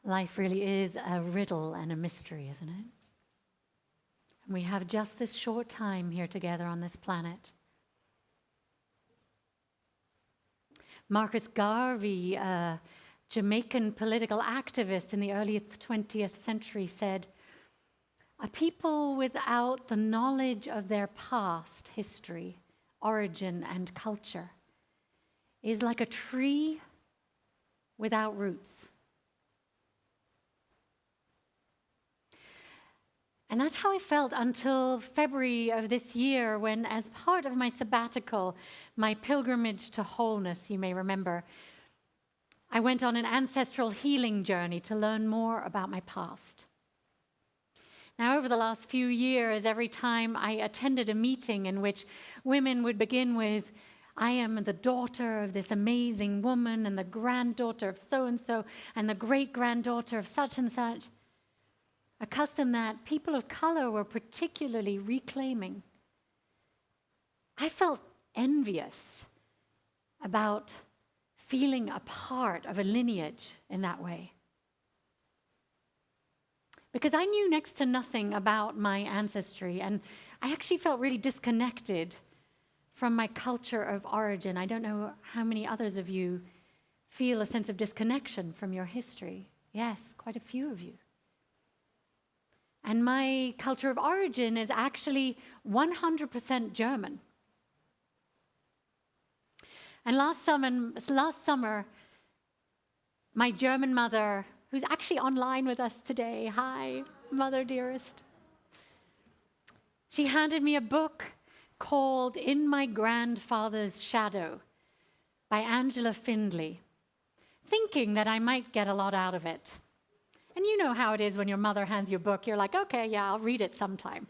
Life really is a riddle and a mystery, isn't it? And we have just this short time here together on this planet. Marcus Garvey, a Jamaican political activist in the early 20th century, said, "A people without the knowledge of their past, history, origin, and culture is like a tree without roots." And that's how I felt until February of this year when, as part of my sabbatical, my pilgrimage to wholeness, you may remember, I went on an ancestral healing journey to learn more about my past. Now, over the last few years, every time I attended a meeting in which women would begin with, "I am the daughter of this amazing woman and the granddaughter of so-and-so and the great-granddaughter of such and such," a custom that people of color were particularly reclaiming, I felt envious about feeling a part of a lineage in that way. Because I knew next to nothing about my ancestry, and I actually felt really disconnected from my culture of origin. I don't know how many others of you feel a sense of disconnection from your history. Yes, quite a few of you. And my culture of origin is actually 100% German. And last summer, my German mother, who's actually online with us today, hi, mother dearest, she handed me a book called In My Grandfather's Shadow by Angela Findlay, thinking that I might get a lot out of it. And you know how it is when your mother hands you a book, you're like, okay, yeah, I'll read it sometime.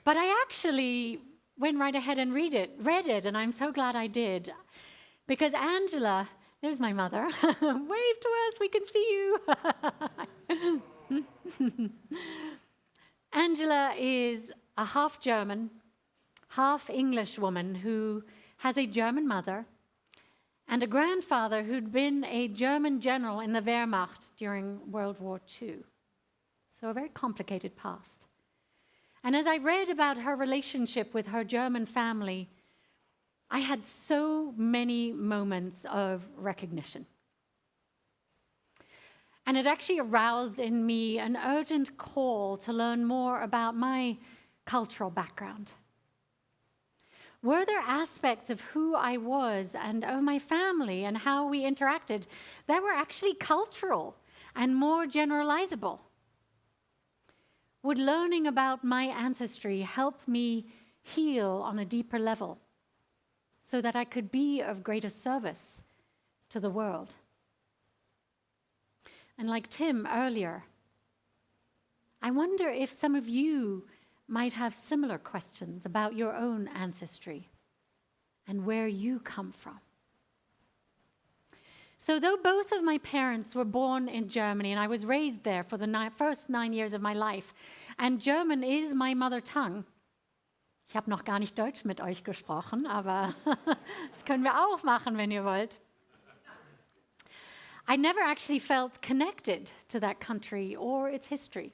But I actually went right ahead and read it, and I'm so glad I did. Because Angela, there's my mother, wave to us, we can see you. Angela is a half German, half English woman who has a German mother and a grandfather who'd been a German general in the Wehrmacht during World War II. So a very complicated past. And as I read about her relationship with her German family, I had so many moments of recognition. And it actually aroused in me an urgent call to learn more about my cultural background. Were there aspects of who I was and of my family and how we interacted that were actually cultural and more generalizable? Would learning about my ancestry help me heal on a deeper level so that I could be of greater service to the world? And like Tim earlier, I wonder if some of you might have similar questions about your own ancestry and where you come from. So though both of my parents were born in Germany and I was raised there for the first 9 years of my life, and German is my mother tongue. Ich habe noch gar nicht Deutsch mit euch gesprochen, aber das können wir auch machen, wenn ihr wollt. I never actually felt connected to that country or its history.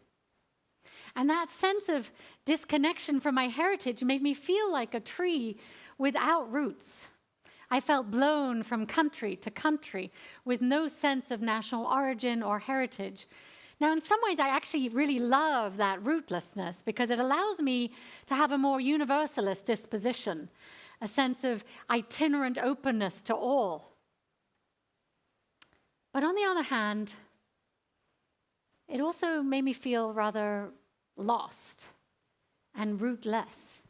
And that sense of disconnection from my heritage made me feel like a tree without roots. I felt blown from country to country with no sense of national origin or heritage. Now, in some ways, I actually really love that rootlessness because it allows me to have a more universalist disposition, a sense of itinerant openness to all. But on the other hand, it also made me feel rather lost and rootless.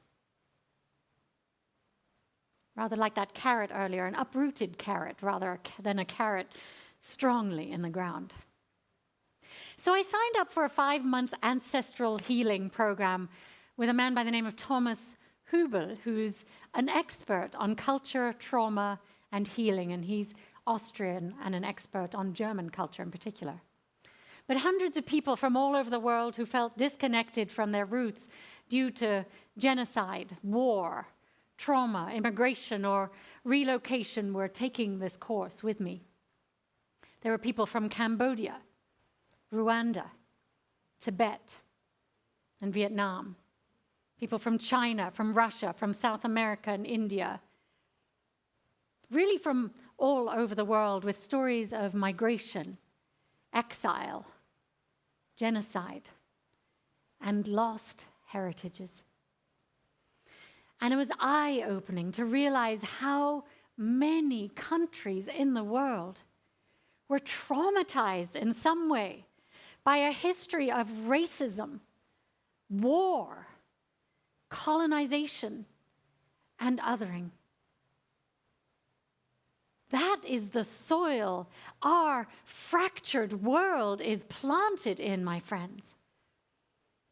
Rather like that carrot earlier, an uprooted carrot rather than a carrot strongly in the ground. So I signed up for a 5-month ancestral healing program with a man by the name of Thomas Hübel, who's an expert on culture, trauma, and healing, and he's Austrian and an expert on German culture in particular. But hundreds of people from all over the world who felt disconnected from their roots due to genocide, war, trauma, immigration, or relocation were taking this course with me. There were people from Cambodia, Rwanda, Tibet, and Vietnam. People from China, from Russia, from South America and India. Really from all over the world, with stories of migration, exile, genocide, and lost heritages. And it was eye-opening to realize how many countries in the world were traumatized in some way by a history of racism, war, colonization, and othering. That is the soil our fractured world is planted in, my friends.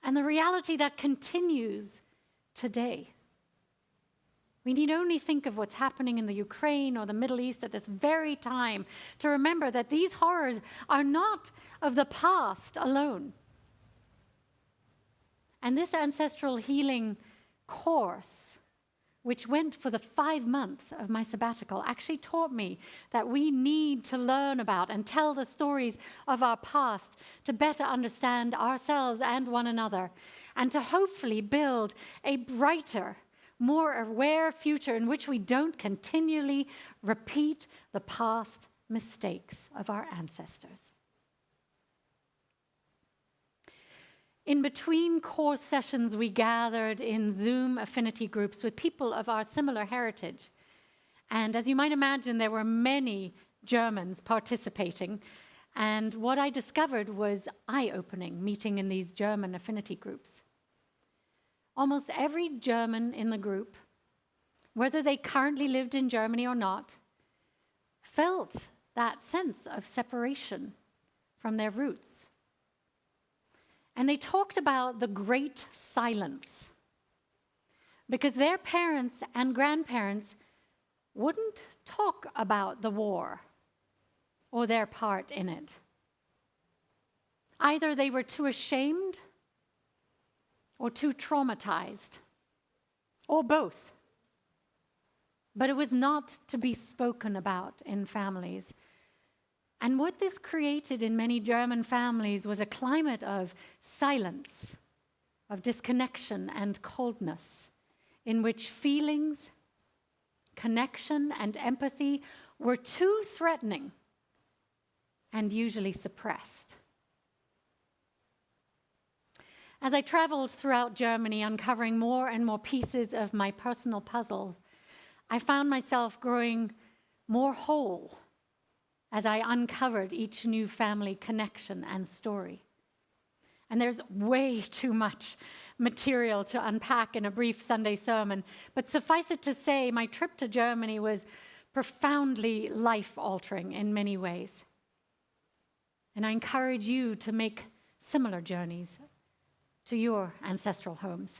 And the reality that continues today. We need only think of what's happening in the Ukraine or the Middle East at this very time to remember that these horrors are not of the past alone. And this ancestral healing course, which went for the 5 months of my sabbatical, actually taught me that we need to learn about and tell the stories of our past to better understand ourselves and one another, and to hopefully build a brighter, more aware future in which we don't continually repeat the past mistakes of our ancestors. In between course sessions, we gathered in Zoom affinity groups with people of our similar heritage. And as you might imagine, there were many Germans participating. And what I discovered was eye-opening, meeting in these German affinity groups. Almost every German in the group, whether they currently lived in Germany or not, felt that sense of separation from their roots. And they talked about the great silence, because their parents and grandparents wouldn't talk about the war or their part in it. Either they were too ashamed or too traumatized, or both. But it was not to be spoken about in families. And what this created in many German families was a climate of silence, of disconnection and coldness, in which feelings, connection, and empathy were too threatening and usually suppressed. As I traveled throughout Germany, uncovering more and more pieces of my personal puzzle, I found myself growing more whole as I uncovered each new family connection and story. And there's way too much material to unpack in a brief Sunday sermon, but suffice it to say, my trip to Germany was profoundly life-altering in many ways. And I encourage you to make similar journeys to your ancestral homes.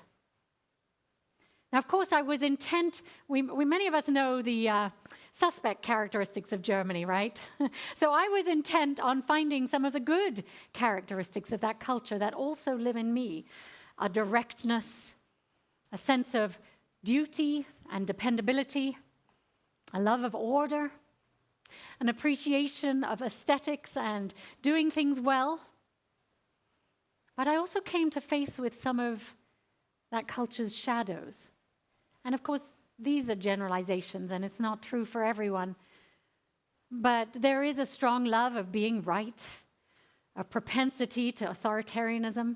Now, of course, I was intent, many of us know the suspect characteristics of Germany, right? So I was intent on finding some of the good characteristics of that culture that also live in me. A directness, a sense of duty and dependability, a love of order, an appreciation of aesthetics and doing things well. But I also came to face with some of that culture's shadows. And of course, these are generalizations, and it's not true for everyone. But there is a strong love of being right, a propensity to authoritarianism,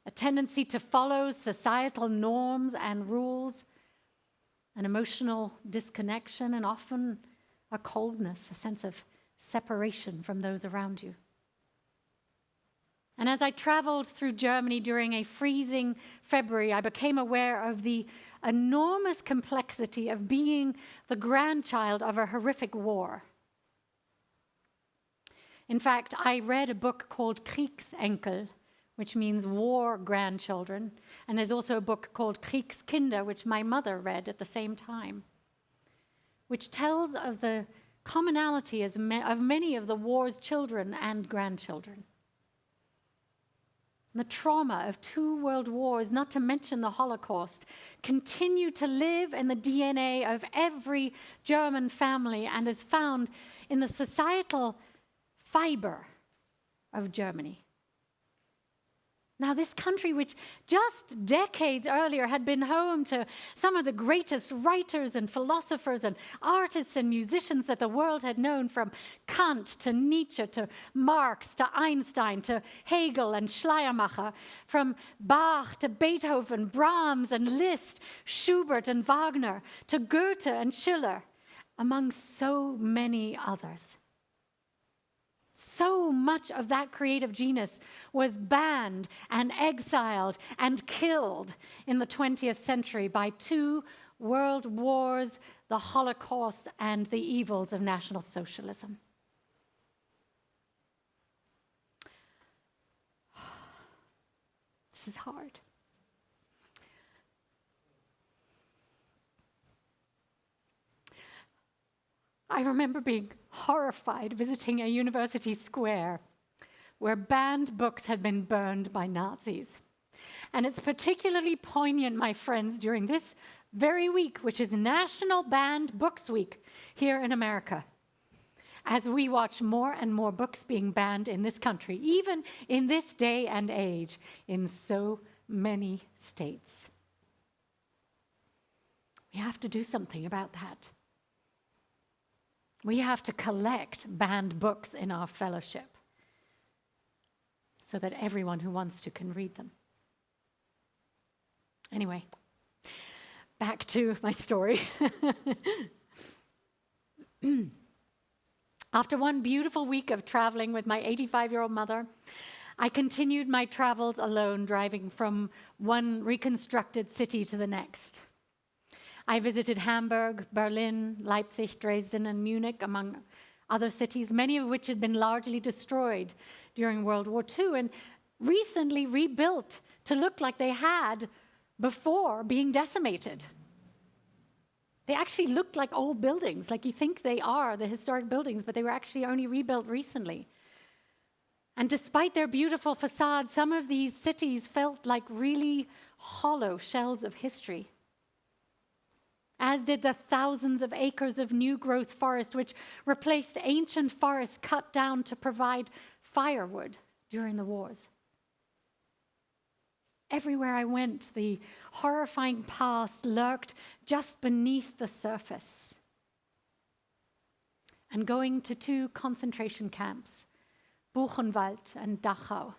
a tendency to follow societal norms and rules, an emotional disconnection, and often a coldness, a sense of separation from those around you. And as I traveled through Germany during a freezing February, I became aware of the enormous complexity of being the grandchild of a horrific war. In fact, I read a book called Kriegsenkel, which means war grandchildren, and there's also a book called Kriegskinder, which my mother read at the same time, which tells of the commonality of many of the war's children and grandchildren. The trauma of 2 world wars, not to mention the Holocaust, continue to live in the DNA of every German family and is found in the societal fiber of Germany. Now, this country, which just decades earlier had been home to some of the greatest writers and philosophers and artists and musicians that the world had known, from Kant to Nietzsche to Marx to Einstein to Hegel and Schleiermacher, from Bach to Beethoven, Brahms and Liszt, Schubert and Wagner, to Goethe and Schiller, among so many others. So much of that creative genius was banned and exiled and killed in the 20th century by 2 world wars, the Holocaust, and the evils of National Socialism. This is hard. I remember being horrified visiting a university square where banned books had been burned by Nazis. And it's particularly poignant, my friends, during this very week, which is National Banned Books Week here in America, as we watch more and more books being banned in this country, even in this day and age, in so many states. We have to do something about that. We have to collect banned books in our fellowship so that everyone who wants to can read them. Anyway, back to my story. After one beautiful week of traveling with my 85-year-old mother, I continued my travels alone, driving from one reconstructed city to the next. I visited Hamburg, Berlin, Leipzig, Dresden, and Munich, among other cities, many of which had been largely destroyed during World War II and recently rebuilt to look like they had before being decimated. They actually looked like old buildings, like you think they are, the historic buildings, but they were actually only rebuilt recently. And despite their beautiful facades, some of these cities felt like really hollow shells of history, as did the thousands of acres of new growth forest, which replaced ancient forests cut down to provide firewood during the wars. Everywhere I went, the horrifying past lurked just beneath the surface. And going to 2 concentration camps, Buchenwald and Dachau,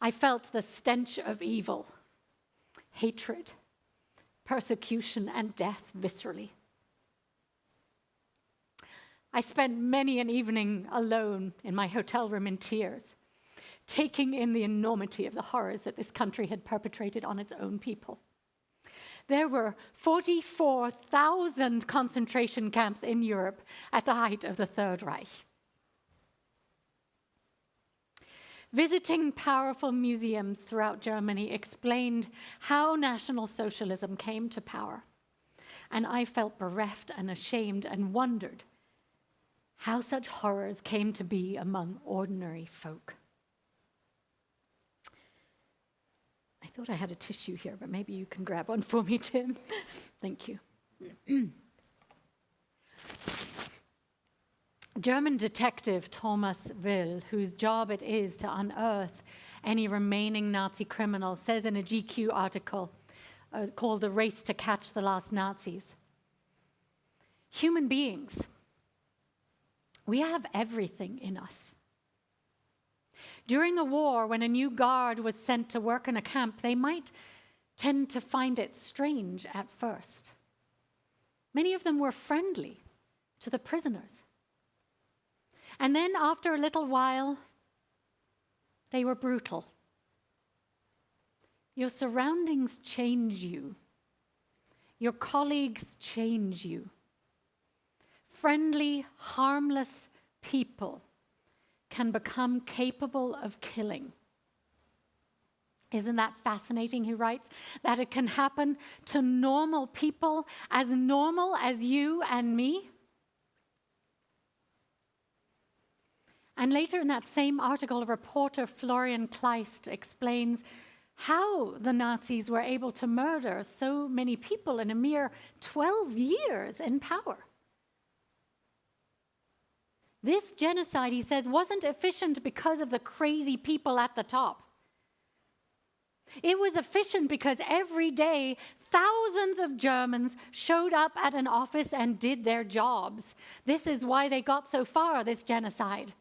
I felt the stench of evil, hatred, persecution, and death viscerally. I spent many an evening alone in my hotel room in tears, taking in the enormity of the horrors that this country had perpetrated on its own people. There were 44,000 concentration camps in Europe at the height of the Third Reich. Visiting powerful museums throughout Germany explained how National Socialism came to power, and I felt bereft and ashamed and wondered how such horrors came to be among ordinary folk. I thought I had a tissue here, but maybe you can grab one for me, Tim. Thank you. German detective Thomas Will, whose job it is to unearth any remaining Nazi criminals, says in a GQ article called "The Race to Catch the Last Nazis," human beings, we have everything in us. During the war, when a new guard was sent to work in a camp, they might tend to find it strange at first. Many of them were friendly to the prisoners. And then after a little while, they were brutal. Your surroundings change you. Your colleagues change you. Friendly, harmless people can become capable of killing. Isn't that fascinating, he writes, that it can happen to normal people as normal as you and me? And later in that same article, reporter Florian Kleist explains how the Nazis were able to murder so many people in a mere 12 years in power. This genocide, he says, wasn't efficient because of the crazy people at the top. It was efficient because every day thousands of Germans showed up at an office and did their jobs. This is why they got so far, this genocide.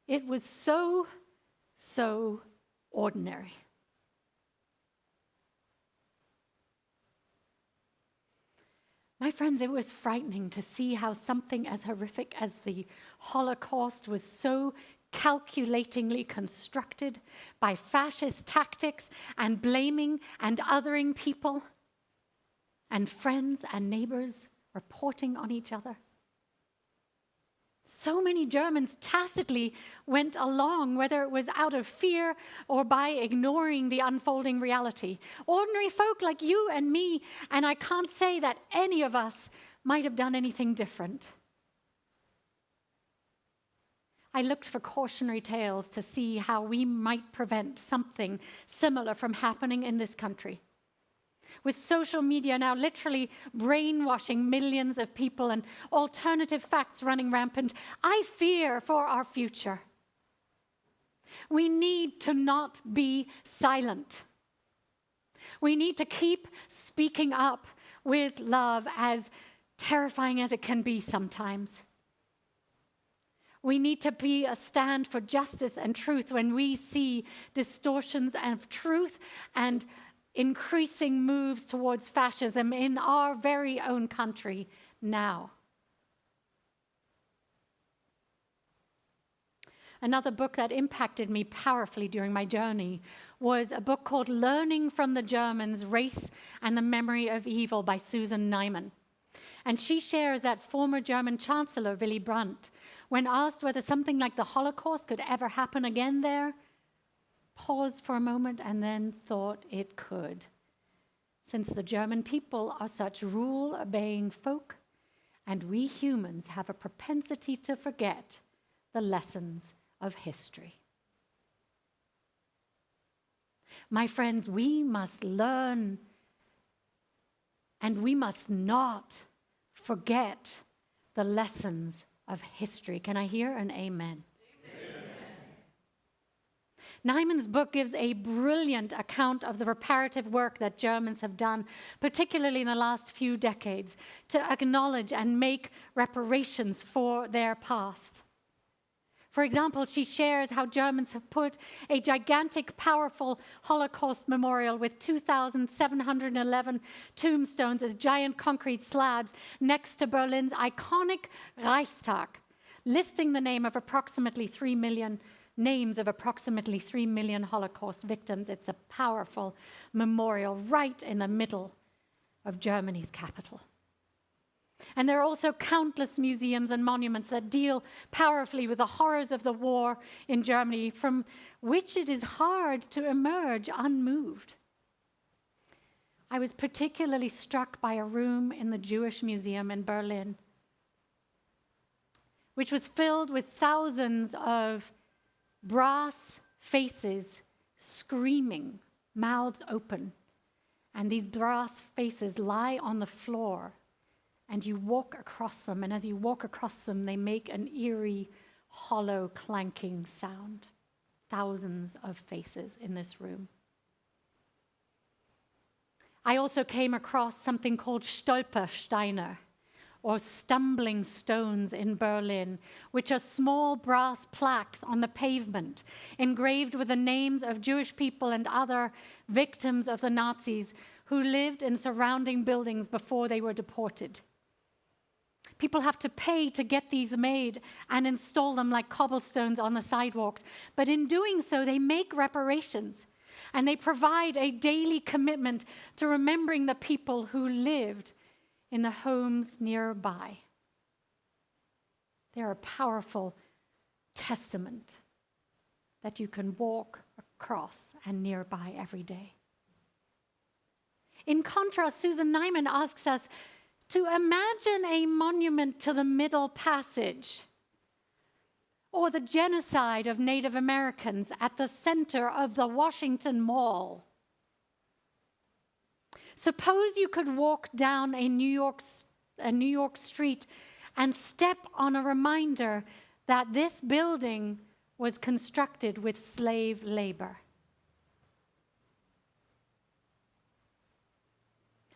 It was so ordinary. My friends, it was frightening to see how something as horrific as the Holocaust was so calculatingly constructed by fascist tactics and blaming and othering people, and friends and neighbors reporting on each other. So many Germans tacitly went along, whether it was out of fear or by ignoring the unfolding reality. Ordinary folk like you and me, and I can't say that any of us might have done anything different. I looked for cautionary tales to see how we might prevent something similar from happening in this country. With social media now literally brainwashing millions of people and alternative facts running rampant, I fear for our future. We need to not be silent. We need to keep speaking up with love, as terrifying as it can be sometimes. We need to be a stand for justice and truth when we see distortions of truth and increasing moves towards fascism in our very own country now. Another book that impacted me powerfully during my journey was a book called Learning from the Germans, Race and the Memory of Evil by Susan Neiman. And she shares that former German Chancellor Willy Brandt, when asked whether something like the Holocaust could ever happen again there, paused for a moment and then thought it could. Since the German people are such rule-obeying folk, and we humans have a propensity to forget the lessons of history. My friends, we must learn, and we must not forget the lessons of history. Can I hear an amen? Neiman's book gives a brilliant account of the reparative work that Germans have done, particularly in the last few decades, to acknowledge and make reparations for their past. For example, she shares how Germans have put a gigantic, powerful Holocaust memorial with 2,711 tombstones as giant concrete slabs next to Berlin's iconic Reichstag, listing the names of approximately 3 million Holocaust victims. It's a powerful memorial right in the middle of Germany's capital. And there are also countless museums and monuments that deal powerfully with the horrors of the war in Germany, from which it is hard to emerge unmoved. I was particularly struck by a room in the Jewish Museum in Berlin, which was filled with thousands of brass faces screaming, mouths open. And these brass faces lie on the floor, and you walk across them, and as you walk across them, they make an eerie, hollow, clanking sound. Thousands of faces in this room. I also came across something called Stolpersteine, or stumbling stones in Berlin, which are small brass plaques on the pavement, engraved with the names of Jewish people and other victims of the Nazis who lived in surrounding buildings before they were deported. People have to pay to get these made and install them like cobblestones on the sidewalks, but in doing so, they make reparations, and they provide a daily commitment to remembering the people who lived in the homes nearby. They're a powerful testament that you can walk across and nearby every day. In contrast, Susan Neiman asks us to imagine a monument to the Middle Passage, or the genocide of Native Americans at the center of the Washington Mall. Suppose you could walk down a New York street and step on a reminder that this building was constructed with slave labor.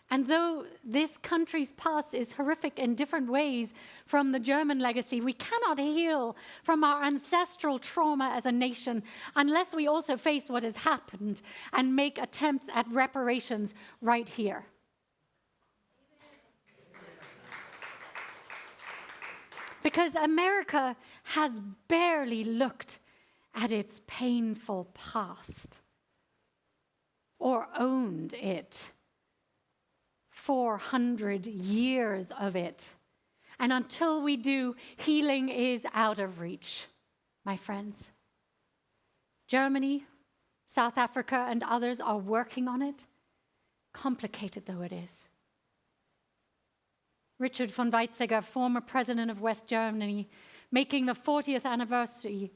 And though this country's past is horrific in different ways from the German legacy, we cannot heal from our ancestral trauma as a nation unless we also face what has happened and make attempts at reparations right here. Because America has barely looked at its painful past or owned it. 400 years of it. And until we do, healing is out of reach, my friends. Germany, South Africa, and others are working on it, complicated though it is. Richard von Weizsäcker, former president of West Germany, marking the 40th anniversary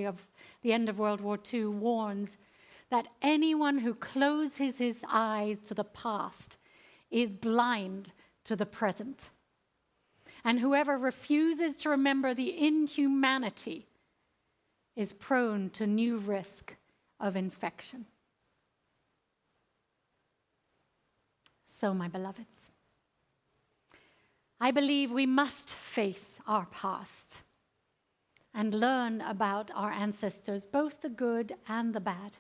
of the end of World War II, warns that anyone who closes his eyes to the past is blind to the present. And whoever refuses to remember the inhumanity is prone to new risk of infection. So, my beloveds, I believe we must face our past and learn about our ancestors, both the good and the bad,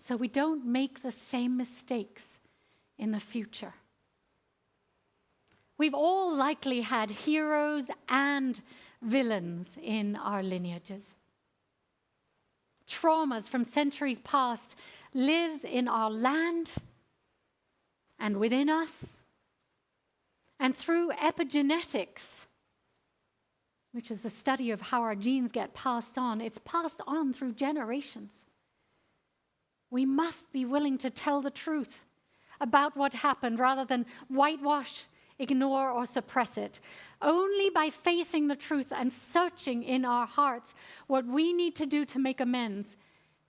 so we don't make the same mistakes in the future. We've all likely had heroes and villains in our lineages. Traumas from centuries past lives in our land and within us, and through epigenetics, which is the study of how our genes get passed on, it's passed on through generations. We must be willing to tell the truth about what happened rather than whitewash, ignore, or suppress it. Only by facing the truth and searching in our hearts what we need to do to make amends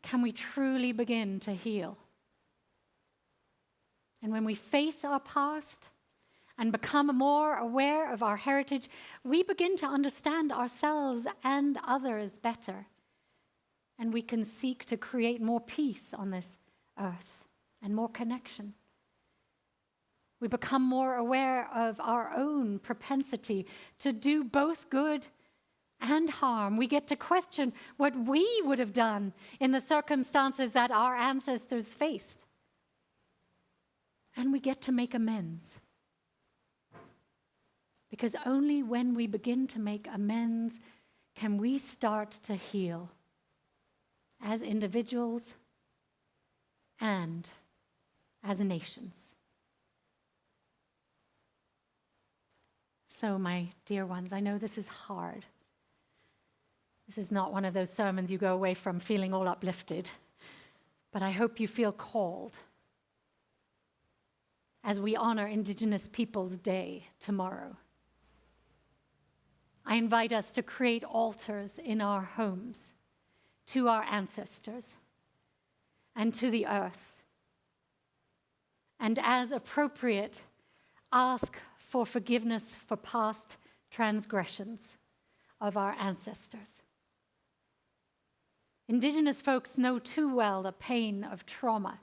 can we truly begin to heal. And when we face our past and become more aware of our heritage, we begin to understand ourselves and others better. And we can seek to create more peace on this earth and more connection. We become more aware of our own propensity to do both good and harm. We get to question what we would have done in the circumstances that our ancestors faced. And we get to make amends. Because only when we begin to make amends can we start to heal as individuals and as nations. So, my dear ones, I know this is hard. This is not one of those sermons you go away from feeling all uplifted, but I hope you feel called as we honor Indigenous Peoples' Day tomorrow. I invite us to create altars in our homes to our ancestors and to the earth. And as appropriate, ask for forgiveness for past transgressions of our ancestors. Indigenous folks know too well the pain of trauma,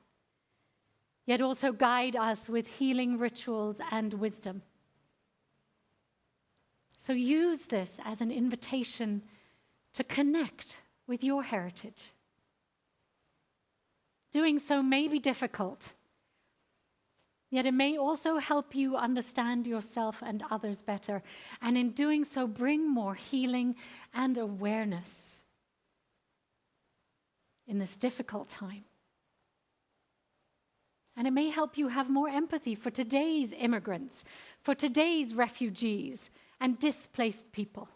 yet also guide us with healing rituals and wisdom. So use this as an invitation to connect with your heritage. Doing so may be difficult, yet it may also help you understand yourself and others better, and in doing so, bring more healing and awareness in this difficult time. And it may help you have more empathy for today's immigrants, for today's refugees and displaced people,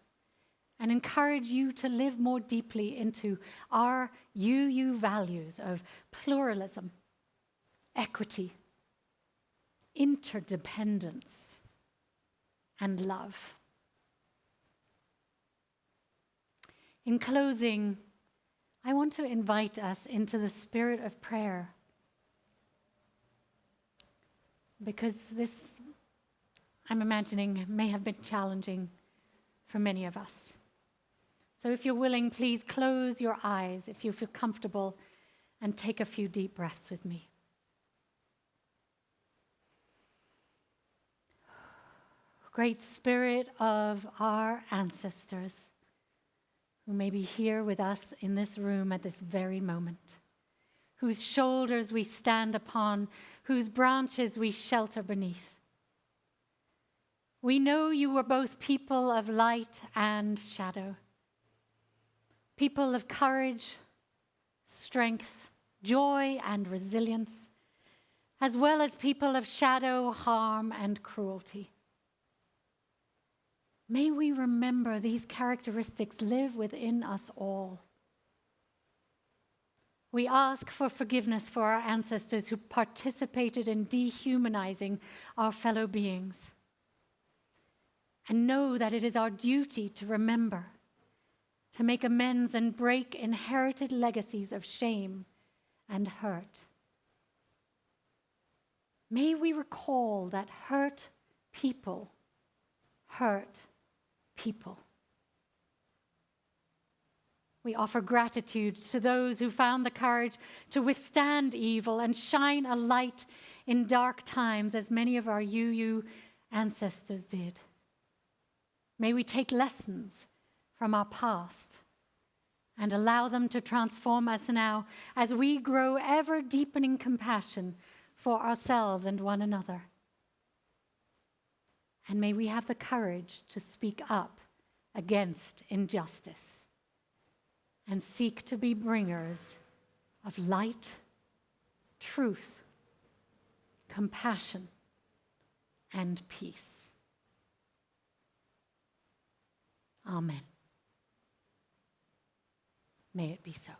and encourage you to live more deeply into our UU values of pluralism, equity, interdependence, and love. In closing, I want to invite us into the spirit of prayer, because I'm imagining, may have been challenging for many of us. So if you're willing, please close your eyes if you feel comfortable and take a few deep breaths with me. Great Spirit of our ancestors, who may be here with us in this room at this very moment, whose shoulders we stand upon, whose branches we shelter beneath. We know you were both people of light and shadow, people of courage, strength, joy, and resilience, as well as people of shadow, harm, and cruelty. May we remember these characteristics live within us all. We ask for forgiveness for our ancestors who participated in dehumanizing our fellow beings. And know that it is our duty to remember, to make amends and break inherited legacies of shame and hurt. May we recall that hurt people hurt people. We offer gratitude to those who found the courage to withstand evil and shine a light in dark times, as many of our UU ancestors did. May we take lessons from our past and allow them to transform us now as we grow ever deepening compassion for ourselves and one another. And may we have the courage to speak up against injustice and seek to be bringers of light, truth, compassion, and peace. Amen. May it be so.